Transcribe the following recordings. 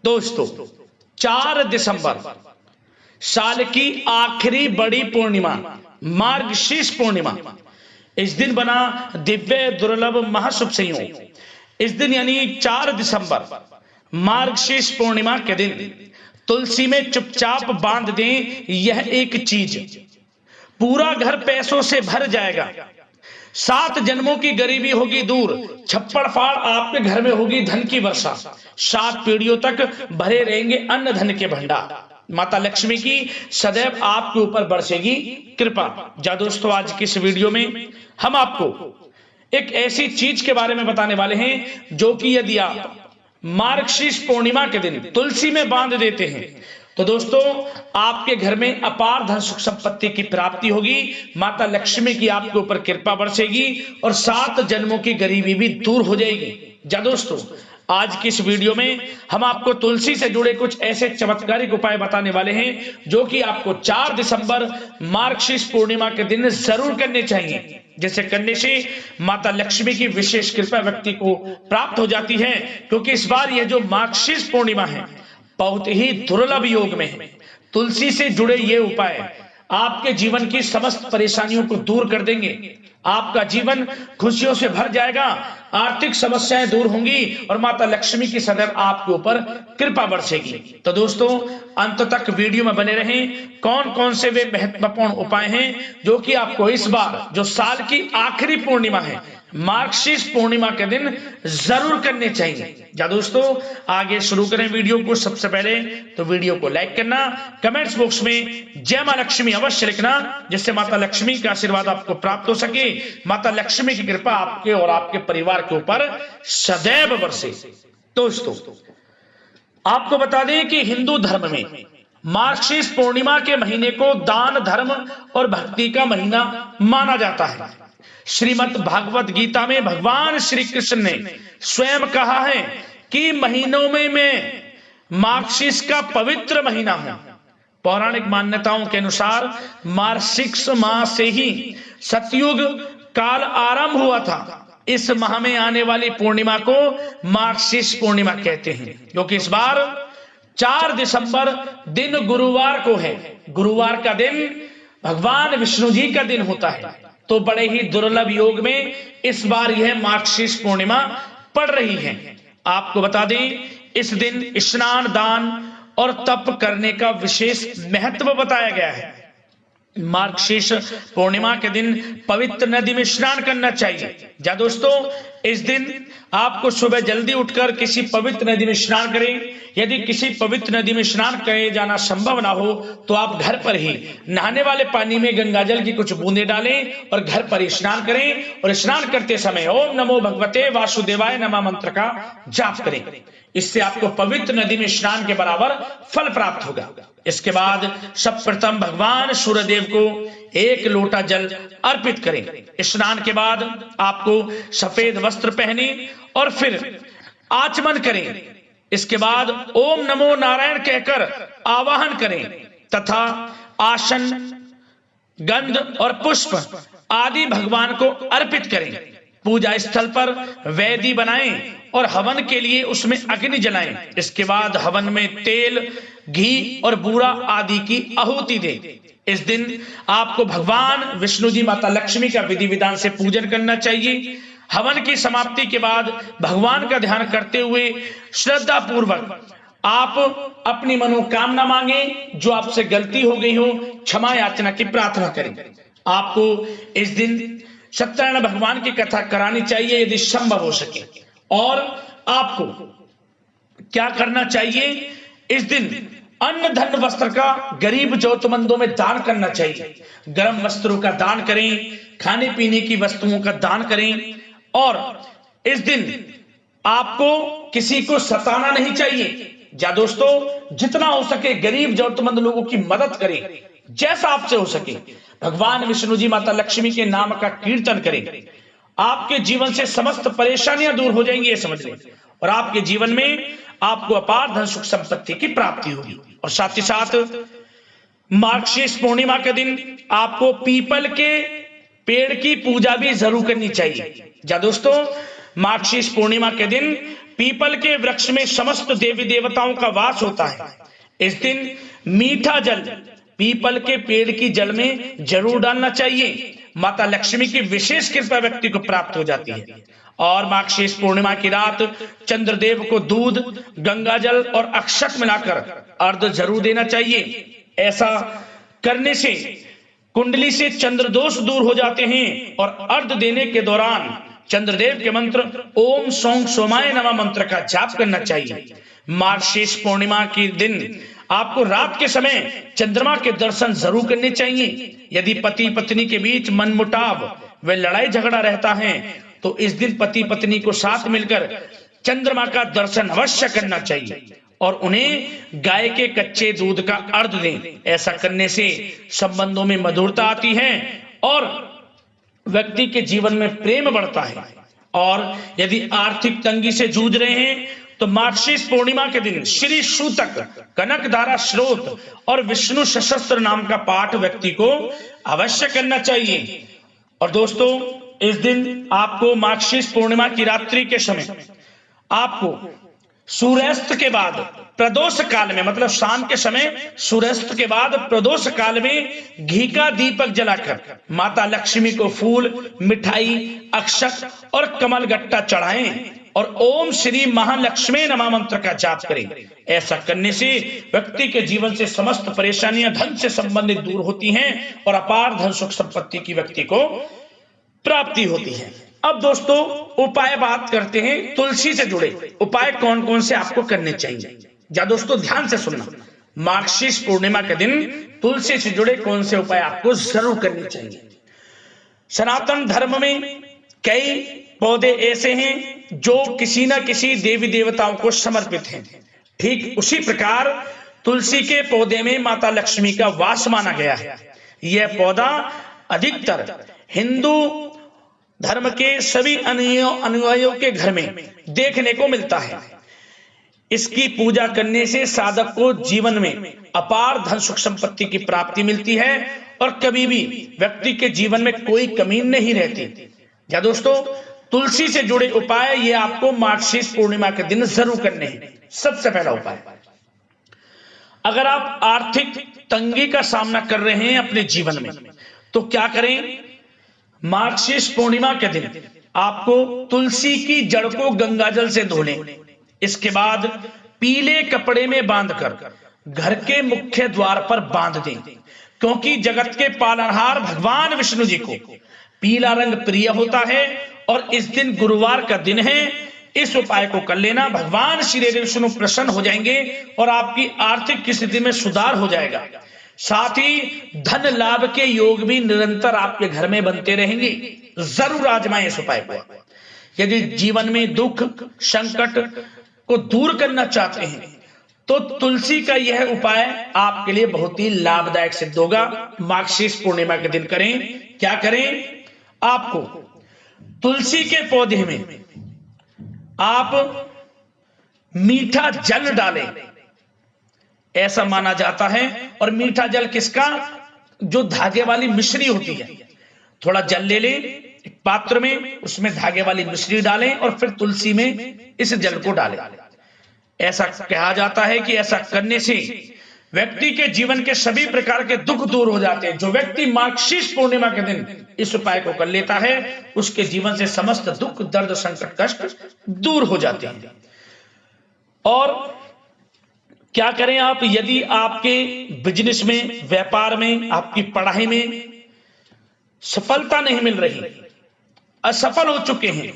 दोस्तों 4 दिसंबर साल की आखिरी बड़ी पूर्णिमा मार्गशीर्ष पूर्णिमा, इस दिन बना दिव्य दुर्लभ महाशुभ संयोग। इस दिन यानी 4 दिसंबर मार्गशीर्ष पूर्णिमा के दिन तुलसी में चुपचाप बांध दें यह एक चीज, पूरा घर पैसों से भर जाएगा। 7 जन्मों की गरीबी होगी दूर, छप्पड़ फाड़ आपके घर में होगी धन की वर्षा। 7 पीढ़ियों तक भरे रहेंगे अन्न धन के भंडार। माता लक्ष्मी की सदैव आपके ऊपर बरसेगी कृपा। जा दोस्तों, आज की इस वीडियो में हम आपको एक ऐसी चीज के बारे में बताने वाले हैं जो कि यदि आप मार्गशीर्ष पूर्णिमा के दिन तुलसी में बांध देते हैं तो दोस्तों आपके घर में अपार धन सुख संपत्ति की प्राप्ति होगी। माता लक्ष्मी की आपके ऊपर कृपा बरसेगी और 7 जन्मों की गरीबी भी दूर हो जाएगी। जा दोस्तों, आज की इस वीडियो में हम आपको तुलसी से जुड़े कुछ ऐसे चमत्कारिक उपाय बताने वाले हैं जो कि आपको 4 दिसंबर मार्गशीर्ष पूर्णिमा के दिन जरूर करने चाहिए, जिसे करने से माता लक्ष्मी की विशेष कृपा व्यक्ति को प्राप्त हो जाती है। क्योंकि इस बार यह जो मार्गशीर्ष पूर्णिमा है बहुत ही दुर्लभ योग में है। तुलसी से जुड़े ये उपाय आपके जीवन की समस्त परेशानियों को दूर कर देंगे। आपका जीवन खुशियों से भर जाएगा, आर्थिक समस्याएं दूर होंगी और माता लक्ष्मी की सदैव आपके ऊपर कृपा बरसेगी। तो दोस्तों अंत तक वीडियो में बने रहें। कौन कौन से वे महत्वपूर्ण उपाय हैं जो कि आपको इस बार जो साल की आखिरी पूर्णिमा है मार्गशीर्ष पूर्णिमा के दिन जरूर करने चाहिए। जा दोस्तों आगे शुरू करें वीडियो को। सबसे पहले तो वीडियो को लाइक करना, कमेंट्स बॉक्स में जय मां लक्ष्मी अवश्य लिखना, जिससे माता लक्ष्मी का आशीर्वाद आपको प्राप्त हो सके, माता लक्ष्मी की कृपा आपके और आपके परिवार के ऊपर सदैव बरसे। दोस्तों आपको बता दें कि हिंदू धर्म में मार्गशीर्ष पूर्णिमा के महीने को दान धर्म और भक्ति का महीना माना जाता है। श्रीमद् भागवत गीता में भगवान श्री कृष्ण ने स्वयं कहा है कि महीनों में मैं मार्गशीर्ष का पवित्र महीना हूं। पौराणिक मान्यताओं के अनुसार मार्गशीर्ष माह से ही सतयुग काल आरंभ हुआ था। इस माह में आने वाली पूर्णिमा को मार्गशीर्ष पूर्णिमा कहते हैं, क्योंकि इस बार 4 दिसंबर दिन गुरुवार को है। गुरुवार का दिन भगवान विष्णु जी का दिन होता है, तो बड़े ही दुर्लभ योग में इस बार यह मार्गशीर्ष पूर्णिमा पड़ रही है। आपको बता दें इस दिन स्नान दान और तप करने का विशेष महत्व बताया गया है। मार्गशीर्ष पूर्णिमा के दिन पवित्र नदी में स्नान करना चाहिए। जा दोस्तों इस दिन आपको सुबह जल्दी उठकर किसी पवित्र नदी में स्नान करें। यदि किसी पवित्र नदी में स्नान करे जाना संभव ना हो तो आप घर पर ही नहाने वाले पानी में गंगाजल की कुछ बूंदें डालें और घर पर ही स्नान करें। और स्नान करते समय ओम नमो भगवते वासुदेवाय नमः मंत्र का जाप करें। इससे आपको पवित्र नदी में स्नान के बराबर फल प्राप्त होगा। इसके बाद सर्वप्रथम भगवान सूर्यदेव को 1 लोटा जल अर्पित करें। स्नान के बाद आपको सफेद वस्त्र पहने और फिर आचमन करें। इसके बाद ओम नमो नारायण कहकर आवाहन करें तथा आसन गंध और पुष्प आदि भगवान को अर्पित करें। पूजा स्थल पर वेदी बनाएं और हवन के लिए उसमें अग्नि जलाएं। इसके बाद हवन में तेल घी और बूरा आदि की आहुति दें। इस दिन आपको भगवान विष्णु जी माता लक्ष्मी का विधि विधान से पूजन करना चाहिए। हवन की समाप्ति के बाद भगवान का ध्यान करते हुए श्रद्धा पूर्वक आप अपनी मनोकामना मांगे, जो आपसे गलती हो गई हो क्षमा याचना की प्रार्थना करें। आपको इस दिन सत्यनारायण भगवान की कथा करानी चाहिए यदि संभव हो सके। और आपको क्या करना चाहिए, इस दिन अन्न धन वस्त्र का गरीब जरूरतमंदों में दान करना चाहिए। गर्म वस्त्रों का दान करें, खाने पीने की वस्तुओं का दान करें। और इस दिन आपको किसी को सताना नहीं चाहिए। जा दोस्तों जितना हो सके गरीब जरूरतमंद लोगों की मदद करें, जैसा आपसे हो सके। भगवान विष्णु जी माता लक्ष्मी के नाम का कीर्तन करें। आपके जीवन से समस्त परेशानियां दूर हो जाएंगी, ये समझ लें। और आपके जीवन में आपको अपार धन सुख संपत्ति की प्राप्ति होगी। और साथ ही साथ मार्गशीर्ष पूर्णिमा के दिन आपको पीपल के पेड़ की पूजा भी जरूर करनी चाहिए। जा दोस्तों मार्गशीर्ष पूर्णिमा के दिन पीपल के वृक्ष में समस्त देवी देवताओं का वास होता है। इस दिन मीठा जल पीपल के पेड़ की जल में जरूर डालना चाहिए। माता लक्ष्मी की विशेष कृपा व्यक्ति को प्राप्त हो जाती है। और मार्गशीर्ष पूर्णिमा की रात चंद्रदेव को दूध, गंगा जल और अक्षत मिलाकर अर्घ जरूर देना चाहिए। ऐसा करने से कुंडली से चंद्र दोष दूर हो जाते हैं। और अर्घ देने के दौरान चंद्रदेव के मंत्र ओम सौं सोमाय नमः मंत्र का जाप करना चाहिए। मार्गशीर्ष पूर्णिमा के दिन आपको रात के समय चंद्रमा के दर्शन जरूर करने चाहिए। यदि पति पत्नी के बीच मनमुटाव व लड़ाई झगड़ा रहता है तो इस दिन पति पत्नी को साथ मिलकर चंद्रमा का दर्शन अवश्य करना चाहिए और उन्हें गाय के कच्चे दूध का अर्घ दें। ऐसा करने से संबंधों में मधुरता आती है और व्यक्ति के जीवन में प्रेम बढ़ता है। और यदि आर्थिक तंगी से जूझ रहे हैं तो मार्गशीर्ष पूर्णिमा के दिन श्री सूतक, कनक धारा स्रोत और विष्णु सहस्त्र नाम का पाठ व्यक्ति को अवश्य करना चाहिए। और दोस्तों, इस दिन आपको मार्गशीर्ष पूर्णिमा की रात्रि के समय आपको सूर्यास्त के बाद प्रदोष काल में, मतलब शाम के समय सूर्यास्त के बाद प्रदोष काल में घी का दीपक जलाकर माता लक्ष्मी को फूल, मिठाई, अक्षत और कमल गट्टा चढ़ाएं और ओम श्री महालक्ष्मी नमः मंत्र का जाप करें। ऐसा करने से व्यक्ति के जीवन से समस्त परेशानियां धन से संबंधित दूर होती हैं और अपार धन सुख संपत्ति की व्यक्ति को प्राप्ति होती है। अब दोस्तों, उपाय बात करते हैं। तुलसी से जुड़े उपाय कौन कौन से आपको करने चाहिए। या दोस्तों, ध्यान से सुनना, मार्गशीर्ष पूर्णिमा के दिन तुलसी से जुड़े कौन से उपाय आपको जरूर करने चाहिए। सनातन धर्म में कई पौधे ऐसे हैं जो किसी न किसी देवी देवताओं को समर्पित हैं। ठीक उसी प्रकार तुलसी के पौधे में माता लक्ष्मी का वास माना गया है। यह पौधा अधिकतर हिंदू धर्म के सभी अनुयायियों के घर में देखने को मिलता है। इसकी पूजा करने से साधक को जीवन में अपार धन सुख संपत्ति की प्राप्ति मिलती है और कभी भी व्यक्ति के जीवन में कोई कमी नहीं रहती। क्या दोस्तों, तुलसी से जुड़े उपाय ये आपको मार्गशीर्ष पूर्णिमा के दिन जरूर करने हैं। सबसे पहला उपाय, अगर आप आर्थिक तंगी का सामना कर रहे हैं अपने जीवन में तो क्या करें। मार्गशीर्ष पूर्णिमा के दिन आपको तुलसी की जड़ को गंगाजल से धो लें। इसके बाद पीले कपड़े में बांधकर घर के मुख्य द्वार पर बांध दें, क्योंकि जगत के पालनहार भगवान विष्णु जी को पीला रंग प्रिय होता है और इस दिन गुरुवार का दिन है। इस उपाय को कर लेना, भगवान श्री विष्णु प्रसन्न हो जाएंगे और आपकी आर्थिक स्थिति में सुधार हो जाएगा। साथ ही धन लाभ के योग भी निरंतर आपके घर में बनते रहेंगे। जरूर आजमाएं इस उपाय को। यदि जीवन में दुख संकट को दूर करना चाहते हैं तो तुलसी का यह उपाय आपके लिए बहुत ही लाभदायक सिद्ध होगा। मार्गशीर्ष पूर्णिमा के दिन करें। क्या करें, आपको तुलसी के पौधे में आप मीठा जल डालें, ऐसा माना जाता है। और मीठा जल किसका, जो धागे वाली मिश्री होती है। थोड़ा जल ले लें एक पात्र में, उसमें धागे वाली मिश्री डालें और फिर तुलसी में इस जल को डालें। ऐसा कहा जाता है कि ऐसा करने से व्यक्ति के जीवन के सभी प्रकार के दुख दूर हो जाते हैं। जो व्यक्ति मार्गशीर्ष पूर्णिमा के दिन इस उपाय को कर लेता है उसके जीवन से समस्त दुख, दर्द, संकट, कष्ट दूर हो जाते हैं। और क्या करें आप, यदि आपके बिजनेस में, व्यापार में, आपकी पढ़ाई में सफलता नहीं मिल रही, असफल हो चुके हैं,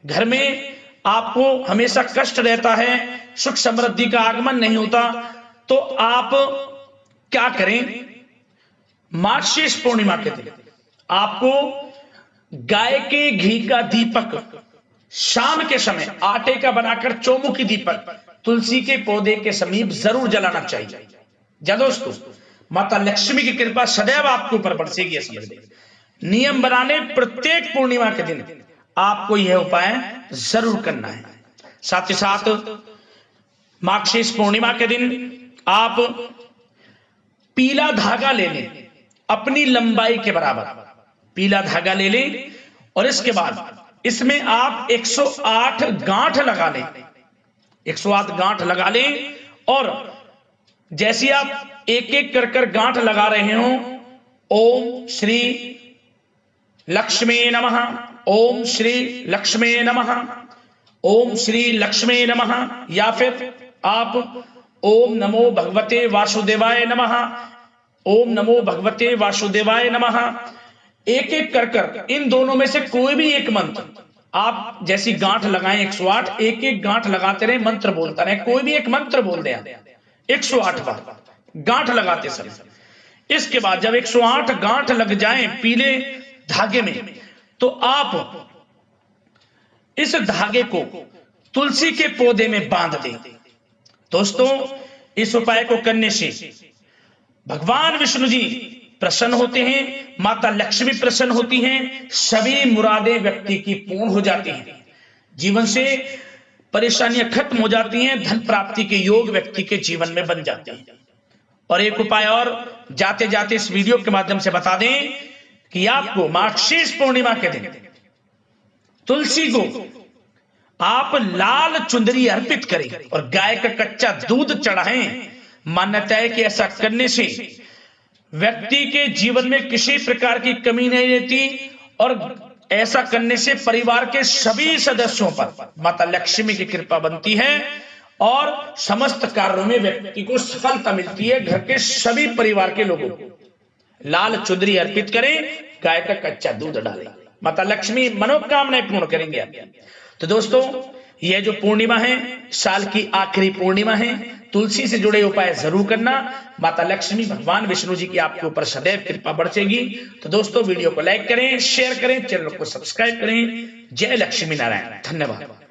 घर में आपको हमेशा कष्ट रहता है, सुख समृद्धि का आगमन नहीं होता, तो आप क्या करें, मार्गशीर्ष पूर्णिमा के दिन आपको गाय के घी का दीपक शाम के समय आटे का बनाकर चौमुखी दीपक तुलसी के पौधे के समीप जरूर जलाना चाहिए। जा दोस्तों, माता लक्ष्मी की कृपा सदैव आपके ऊपर बरसेगी। समझ लीजिए, नियम बनाने प्रत्येक पूर्णिमा के दिन आपको यह उपाय जरूर करना है। साथ ही साथ मार्गशीर्ष पूर्णिमा के दिन आप पीला धागा ले लें, अपनी लंबाई के बराबर पीला धागा ले लें और इसके बाद इसमें आप 108 गांठ लगा लें। 108 गांठ लगा लें और जैसे आप एक एक कर गांठ लगा रहे हो, ओम श्री लक्ष्मी नमः, ओम श्री लक्ष्मी नमः, ओम श्री लक्ष्मी नमः, या फिर आप ओम नमो भगवते वासुदेवाय नमः, ओम नमो भगवते वासुदेवाय नमः, एक एक कर इन दोनों में से कोई भी एक मंत्र आप जैसी गांठ लगाएं 108, एक एक गांठ लगाते रहे, मंत्र बोलता रहे, कोई भी एक मंत्र बोल दें 108 बार गांठ लगाते समय। इसके बाद जब 108 गांठ लग जाएं पीले धागे में, तो आप इस धागे को तुलसी के पौधे में बांध दें। दोस्तों, इस उपाय को करने से भगवान विष्णु जी प्रसन्न होते हैं, माता लक्ष्मी प्रसन्न होती हैं, सभी मुरादें व्यक्ति की पूर्ण हो जाती हैं, जीवन से परेशानियां खत्म हो जाती हैं, धन प्राप्ति के योग व्यक्ति के जीवन में बन जाते हैं। और एक उपाय और जाते जाते इस वीडियो के माध्यम से बता दें कि आपको मार्गशीर्ष पूर्णिमा के दिन तुलसी को आप लाल चुंदरी अर्पित करें और गाय का कच्चा दूध चढ़ाएं। मान्यता है कि ऐसा करने से व्यक्ति के जीवन में किसी प्रकार की कमी नहीं रहती और ऐसा करने से परिवार के सभी सदस्यों पर माता लक्ष्मी की कृपा बनती है और समस्त कार्यों में व्यक्ति को सफलता मिलती है। घर के सभी परिवार के लोगों को लाल चुंदरी अर्पित करें, गाय का कच्चा दूध डालें, माता लक्ष्मी मनोकामनाएं पूर्ण करेंगे आपकी। तो दोस्तों, यह जो पूर्णिमा है साल की आखिरी पूर्णिमा है, तुलसी से जुड़े उपाय जरूर करना। माता लक्ष्मी भगवान विष्णु जी की आपके ऊपर सदैव कृपा बरसेगी। तो दोस्तों, वीडियो को लाइक करें, शेयर करें, चैनल को सब्सक्राइब करें। जय लक्ष्मी नारायण। धन्यवाद।